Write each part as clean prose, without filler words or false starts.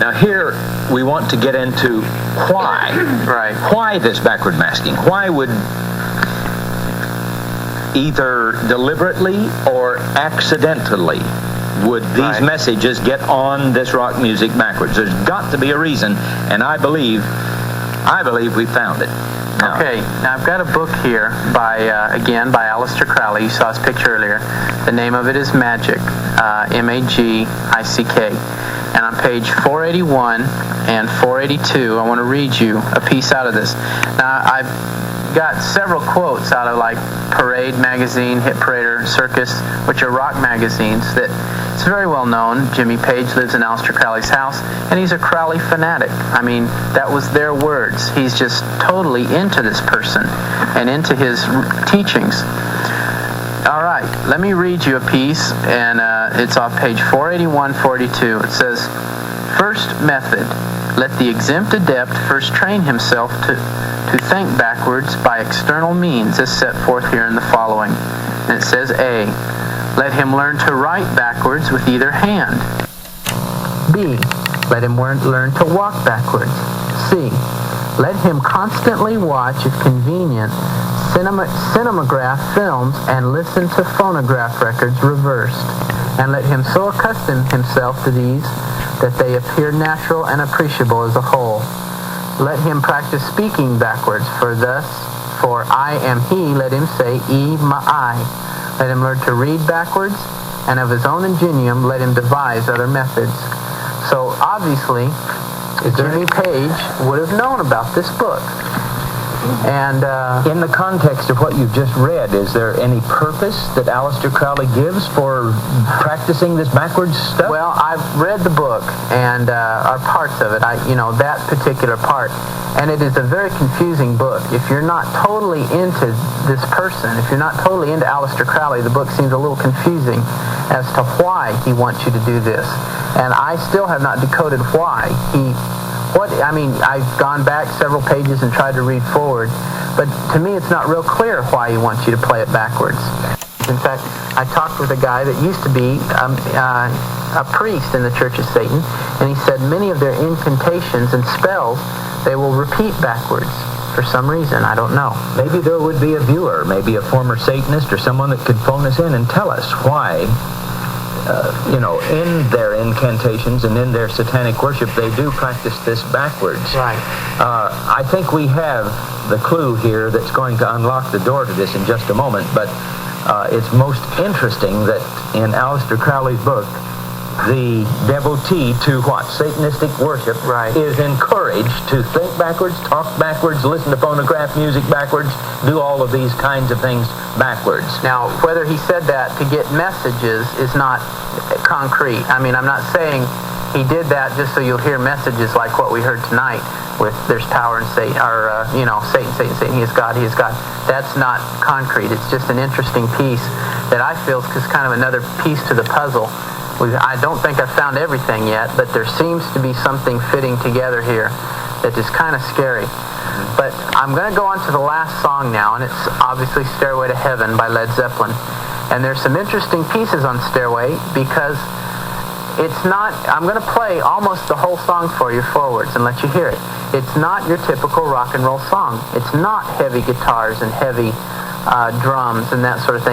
Now here we want to get into why. Right. Why this backward masking? Why would either deliberately or accidentally would these messages get on this rock music backwards? There's got to be a reason, and I believe we found it. Now, okay, now I've got a book here by Aleister Crowley. You saw his picture earlier. The name of it is Magic, Magick. And on page 481 and 482, I want to read you a piece out of this. Now, I've got several quotes out of like Parade magazine, Hit Parader, Circus, which are rock magazines that it's very well known. Jimmy Page lives in Aleister Crowley's house, and he's a Crowley fanatic. I mean, that was their words. He's just totally into this person and into his teachings. All right, let me read you a piece, and it's off page 481, 42. It says, "First method, let the exempt adept first train himself to think backwards by external means as set forth here in the following." And it says, A, let him learn to write backwards with either hand. B, let him learn to walk backwards. C, let him constantly watch, if convenient, cinematograph films and listen to phonograph records reversed, and let him so accustom himself to these that they appear natural and appreciable as a whole. Let him practice speaking backwards, for I am he, let him say, E, ma, I. Let him learn to read backwards, and of his own ingenium, let him devise other methods. So obviously, Jimmy Page would have known about this book. And in the context of what you've just read, is there any purpose that Aleister Crowley gives for practicing this backwards stuff? Well, I've read the book and or parts of it. That particular part, and it is a very confusing book. If you're not totally into this person, if you're not totally into Aleister Crowley, the book seems a little confusing as to why he wants you to do this. And I still have not decoded why I've gone back several pages and tried to read forward, but to me it's not real clear why he wants you to play it backwards. In fact, I talked with a guy that used to be a priest in the Church of Satan, and he said many of their incantations and spells they will repeat backwards for some reason. I don't know. Maybe there would be a viewer, maybe a former Satanist or someone that could phone us in and tell us why in their incantations and in their satanic worship, they do practice this backwards. Right. I think we have the clue here that's going to unlock the door to this in just a moment, but it's most interesting that in Aleister Crowley's book, the devotee to what? Satanistic worship is encouraged to think backwards, talk backwards, listen to phonograph music backwards, do all of these kinds of things backwards. Now, whether he said that to get messages is not concrete. I mean, I'm not saying he did that just so you'll hear messages like what we heard tonight with there's power in Satan, or, Satan, he is God, he is God. That's not concrete. It's just an interesting piece that I feel is kind of another piece to the puzzle. I don't think I've found everything yet, but there seems to be something fitting together here that is kind of scary. But I'm going to go on to the last song now, and it's obviously Stairway to Heaven by Led Zeppelin. And there's some interesting pieces on Stairway because it's not, I'm going to play almost the whole song for you forwards and let you hear it. It's not your typical rock and roll song. It's not heavy guitars and heavy drums and that sort of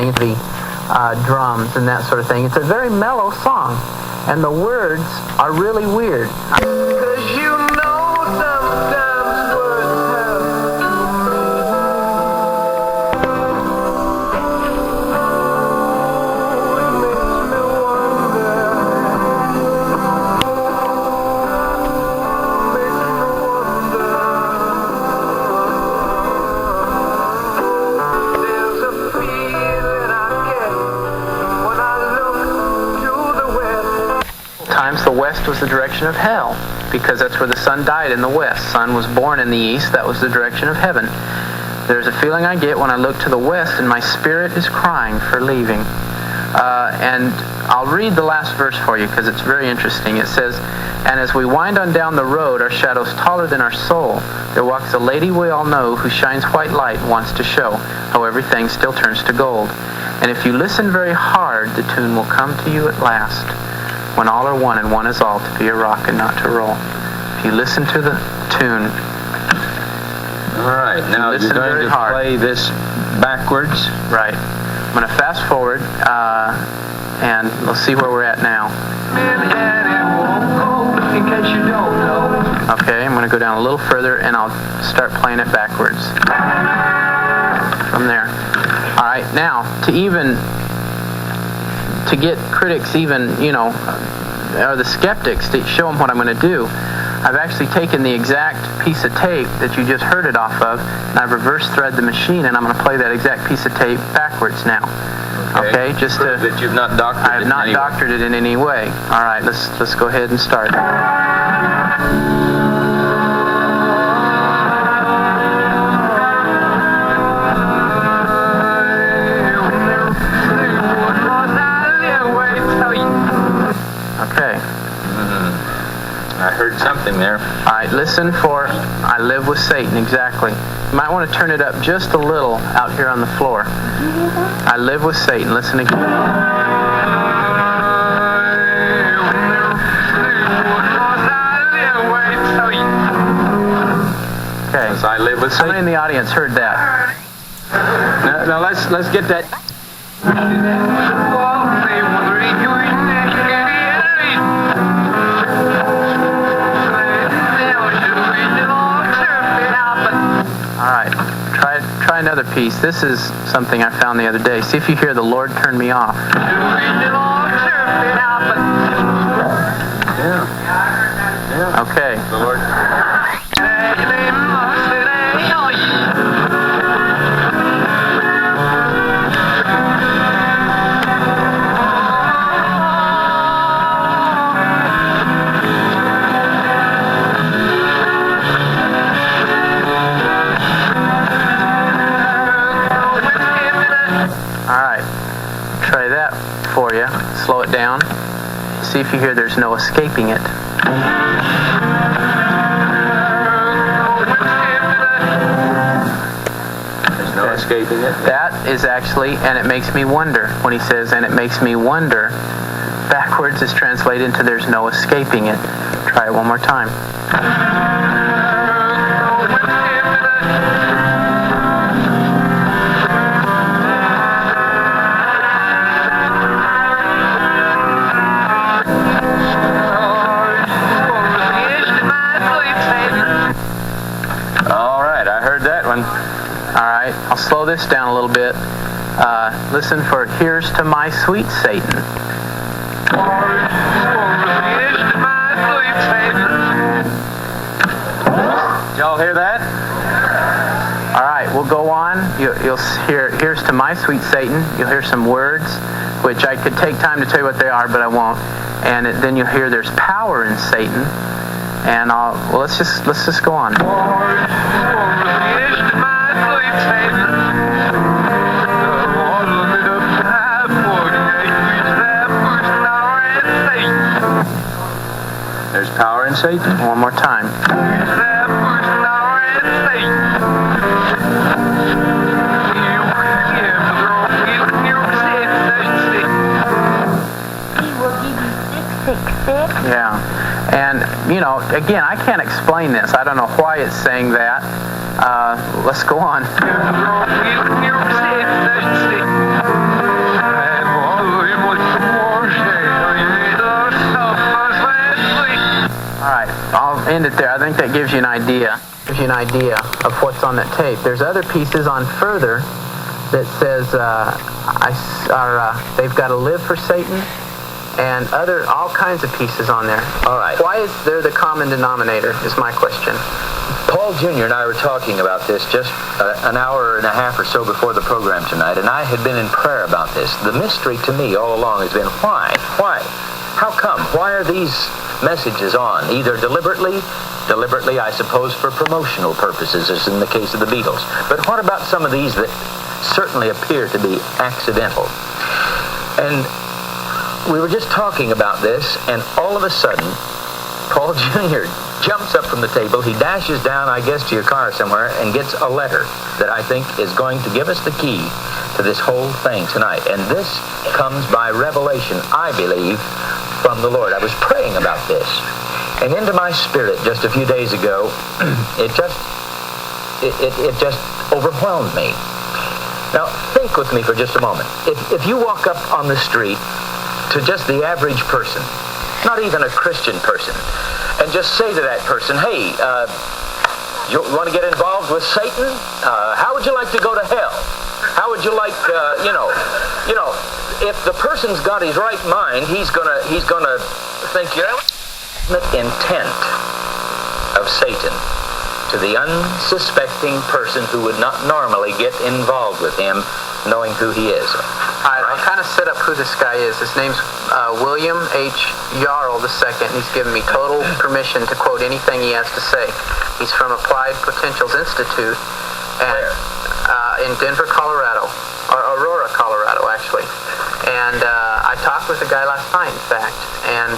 thing. It's a very mellow song, and the words are really weird. The west was the direction of hell, because that's where the sun died, in the west. Sun was born in the east. That was the direction of heaven. There's a feeling I get when I look to the west, and my spirit is crying for leaving. And I'll read the last verse for you, because it's very interesting. It says, "And as we wind on down the road, our shadows taller than our soul, there walks a lady we all know, who shines white light and wants to show how everything still turns to gold. And if you listen very hard, the tune will come to you at last. when all are one and one is all, to be a rock and not to roll. If you listen to the tune, all right, now you're going to play this backwards. Right. I'm going to fast forward, and we'll see where we're at now. In case you don't know. Okay, I'm going to go down a little further, and I'll start playing it backwards. From there. All right, now, to get critics even, or the skeptics, to show them what I'm going to do, I've actually taken the exact piece of tape that you just heard it off of, and I've reverse thread the machine, and I'm going to play that exact piece of tape backwards now. Okay, just to that you've not doctored I have not doctored it in any way. All right, let's go ahead and start. Okay. I heard something there. All right, listen for I live with Satan, exactly. You might want to turn it up just a little out here on the floor. I live with Satan. Listen again. Okay. As I live with How Satan. many in the audience heard that? Now let's get that. Try another piece. This is something I found the other day. See if you hear the Lord turn me off. Yeah. Okay. The Lord. Try that for you. Slow it down. See if you hear there's no escaping it. There's no escaping it. That is actually, and it makes me wonder. When he says, and it makes me wonder, backwards is translated into there's no escaping it. Try it one more time. I'll slow this down a little bit. Listen for here's to my sweet Satan. Did y'all hear that? All right, we'll go on. You'll hear here's to my sweet Satan. You'll hear some words, which I could take time to tell you what they are, but I won't. And then you'll hear there's power in Satan. And let's just go on. There's power in Satan. One more time. Yeah. And, again, I can't explain this. I don't know why it's saying that. Let's go on. All right, I'll end it there. I think that gives you an idea. Of what's on that tape. There's other pieces on further that says they've got to live for Satan, and all kinds of pieces on there. All right. Why is there the common denominator? Is my question. Paul Jr. and I were talking about this just an hour and a half or so before the program tonight, and I had been in prayer about this. The mystery to me all along has been why? How come? Why are these messages on? Either deliberately, I suppose, for promotional purposes, as in the case of the Beatles. But what about some of these that certainly appear to be accidental? And we were just talking about this, and all of a sudden, Paul Jr. jumps up from the table. He dashes down, I guess, to your car somewhere and gets a letter that I think is going to give us the key to this whole thing tonight. And this comes by revelation, I believe, from the Lord. I was praying about this, and into my spirit just a few days ago, it just overwhelmed me. Now, think with me for just a moment. If you walk up on the street to just the average person, not even a Christian person, and just say to that person, hey, you want to get involved with Satan? How would you like to go to hell? How would you like, if the person's got his right mind, he's gonna think, the intent of Satan to the unsuspecting person who would not normally get involved with him, knowing who he is. I'll kind of set up who this guy is. His name's William H. Yarrell II. He's given me total permission to quote anything he has to say. He's from Applied Potentials Institute in Denver, Colorado, or Aurora, Colorado, actually. And I talked with the guy last night, in fact, and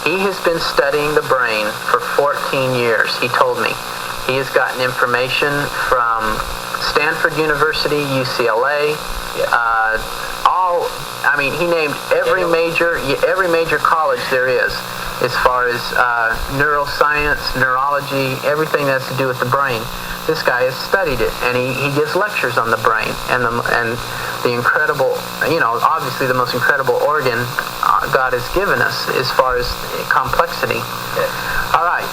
he has been studying the brain for 14 years, he told me. He has gotten information from Stanford University, UCLA, he named every major college there is, as far as neuroscience, neurology, everything that has to do with the brain. This guy has studied it, and he gives lectures on the brain and the incredible, obviously the most incredible organ God has given us as far as complexity. All right.